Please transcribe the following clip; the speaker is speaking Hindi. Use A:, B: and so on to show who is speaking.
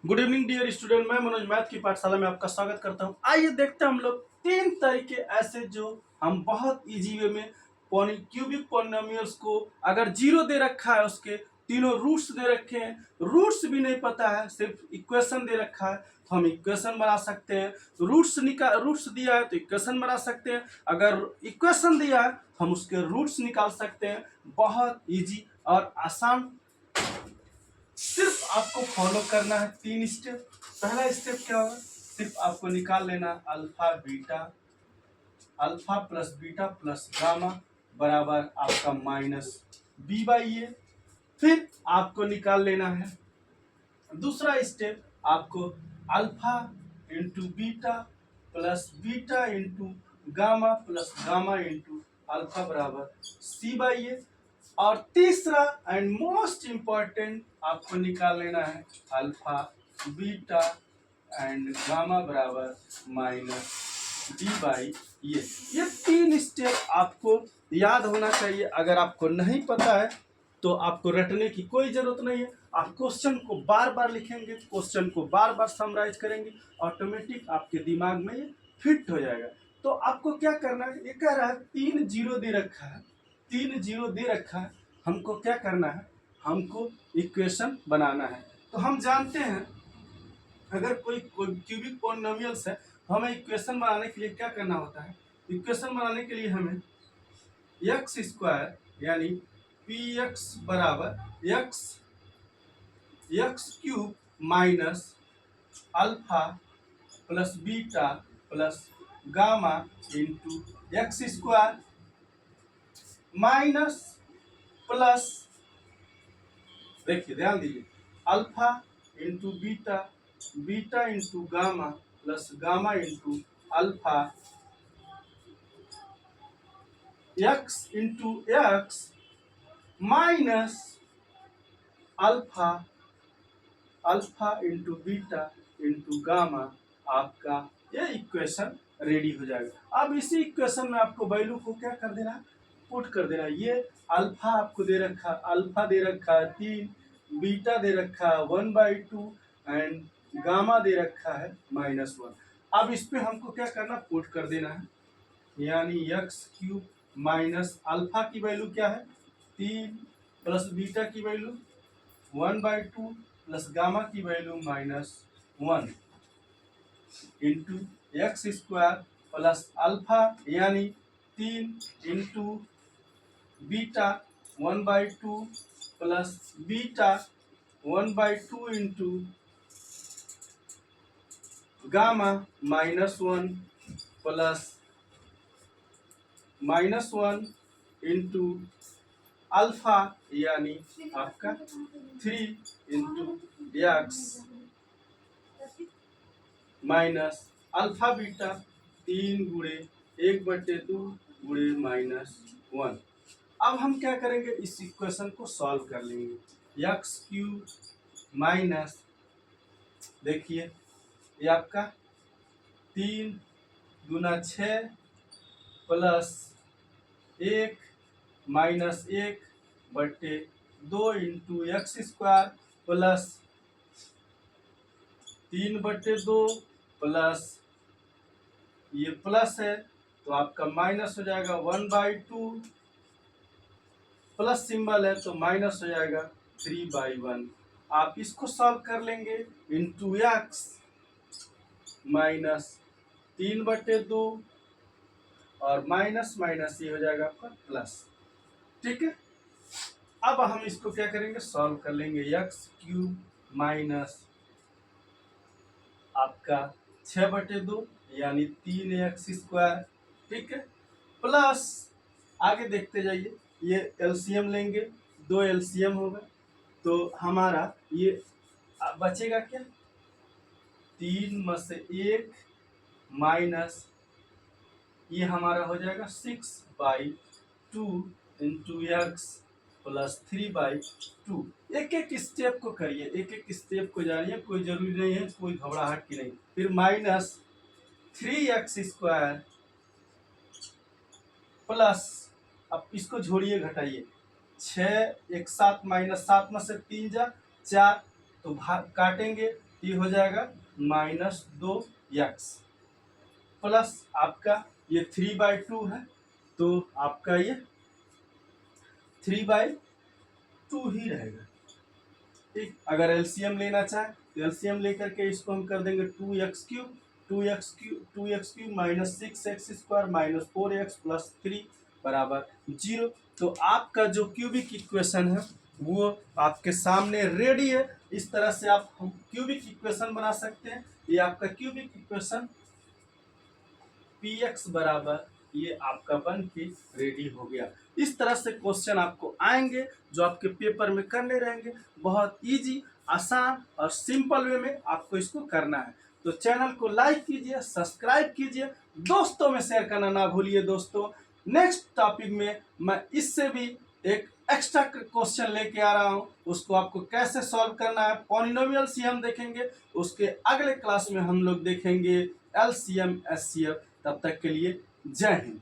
A: Good evening dear student. मैं मनोज मैथ की पाठशाला में आपका स्वागत करता हूं। आइए देखते हैं हम लोग तीन तरीके ऐसे जो हम बहुत इजी वे में क्यूबिक पॉलिनोमियल्स को अगर जीरो दे रखा है, उसके तीनों रूट्स दे रखे हैं, रूट्स भी नहीं पता है, सिर्फ इक्वेशन दे रखा है तो हम इक्वेशन बना सकते हैं। रूट्स दिया है तो इक्वेशन बना सकते हैं, अगर इक्वेशन दिया है तो हम उसके रूट्स निकाल सकते हैं। बहुत इजी और आसान। सिर्फ आपको फॉलो करना है तीन स्टेप। पहला स्टेप क्या होगा, सिर्फ आपको निकाल लेना alpha beta, alpha plus beta plus gamma बराबर आपका माइनस बी बाई ए। फिर आपको निकाल लेना है दूसरा स्टेप, आपको alpha into beta plus beta into gamma plus gamma into alpha बराबर सी बाई ए। और तीसरा एंड मोस्ट इंपॉर्टेंट, आपको निकाल लेना है अल्फा बीटा एंड गामा बराबर माइनस डी बाई ये तीन स्टेप आपको याद होना चाहिए। अगर आपको नहीं पता है तो आपको रटने की कोई जरूरत नहीं है। आप क्वेश्चन को बार बार लिखेंगे, क्वेश्चन को बार बार समराइज करेंगे, ऑटोमेटिक आपके दिमाग में ये फिट हो जाएगा। तो आपको क्या करना है, ये कह रहा है तीन जीरो दे रखा है, तीन जीरो दे रखा है, हमको क्या करना है, हमको इक्वेशन बनाना है। तो हम जानते हैं अगर कोई क्यूबिक पॉलिनोमियल्स है तो हमें इक्वेशन बनाने के लिए क्या करना होता है। इक्वेशन बनाने के लिए हमें एक्स स्क्वायर यानी पी एक्स बराबर x cube minus alpha plus beta plus gamma into x square minus plus, देखिए ध्यान दीजिए, alpha into beta, beta into gamma plus gamma into alpha x into x minus alpha, alpha into beta into gamma. आपका ये इक्वेशन रेडी हो जाएगा। अब इसी इक्वेशन में आपको वैल्यू को क्या कर देना है, पुट कर देना है। ये अल्फा आपको दे रखा, अल्फा दे रखा है 3, बीटा दे रखा है 1/2 एंड गामा दे रखा है -1। अब इस पे हमको क्या करना, पुट कर देना है, यानी एक्स क्यूब माइनस अल्फा की वैल्यू क्या है 3 प्लस बीटा की वैल्यू 1/2 प्लस गामा की value -1 into x square plus alpha यानी 3 into beta 1/2 plus beta 1/2 into gamma -1 plus -1 into alpha यानी आपका 3 into x minus alpha beta 3 गुणे 1/2 गुणे -1। अब हम क्या करेंगे, इस इक्वेशन को सॉल्व कर लेंगे। एक्स क्यूब माइनस, देखिए ये आपका 3 गुना 6 plus 1 -1/2 into x square plus 3/2 plus ये प्लस है तो आपका माइनस हो जाएगा 1/2 प्लस सिंबल है तो माइनस हो जाएगा 3/1। आप इसको सॉल्व कर लेंगे इंटू एक्स माइनस 3/2 और माइनस माइनस ये हो जाएगा आपका प्लस। ठीक है, अब हम इसको क्या करेंगे, सॉल्व कर लेंगे। एक्स क्यूब माइनस आपका 6/2 यानी 3x स्क्वायर, ठीक है, प्लस आगे देखते जाइए, ये एलसीएम लेंगे, 2 एलसीएम होगा तो हमारा ये बचेगा क्या, 3 में से 1 माइनस ये हमारा हो जाएगा 6/2 इंटू एक्स प्लस 3/2। एक एक स्टेप को करिए, एक एक स्टेप को जानिए, कोई जरूरी नहीं है, कोई घबराहट की नहीं। फिर माइनस 3x स्क्वायर प्लस, अब इसको जोड़िए घटाइए, 6 एक 7 -7 में से 3 जा 4 तो भाग काटेंगे तो ये हो जाएगा -2x प्लस आपका ये 3/2 है, तो आपका ये 3/2 ही रहेगा। ठीक, अगर एलसीएम लेना चाहे तो एलसीएम लेकर के इसको हम कर देंगे 2x³ minus 6x² minus 4x plus 3 बराबर 0। तो आपका जो क्यूबिक इक्वेशन है वो आपके सामने रेडी है। इस तरह से आप हम क्यूबिक इक्वेशन बना सकते हैं। ये आपका क्यूबिक इक्वेशन px बराबर ये आपका बन के रेडी हो गया। इस तरह से क्वेश्चन आपको आएंगे जो आपके पेपर में करने रहेंगे। बहुत इजी, आसान और सिंपल वे में आपको इसको करना है। तो चैनल को लाइक कीजिए, सब्सक्राइब कीजिए, दोस्तों में शेयर करना ना भूलिए। दोस्तों, नेक्स्ट टॉपिक में मैं इससे भी एक एक्स्ट्रा क्वेश्चन लेके आ रहा हूँ, उसको आपको कैसे सॉल्व करना है। पॉलिनोमियल्स ही हम देखेंगे, उसके अगले क्लास में हम लोग देखेंगे एलसीएम एचसीएफ। तब तक के लिए जय हिंद।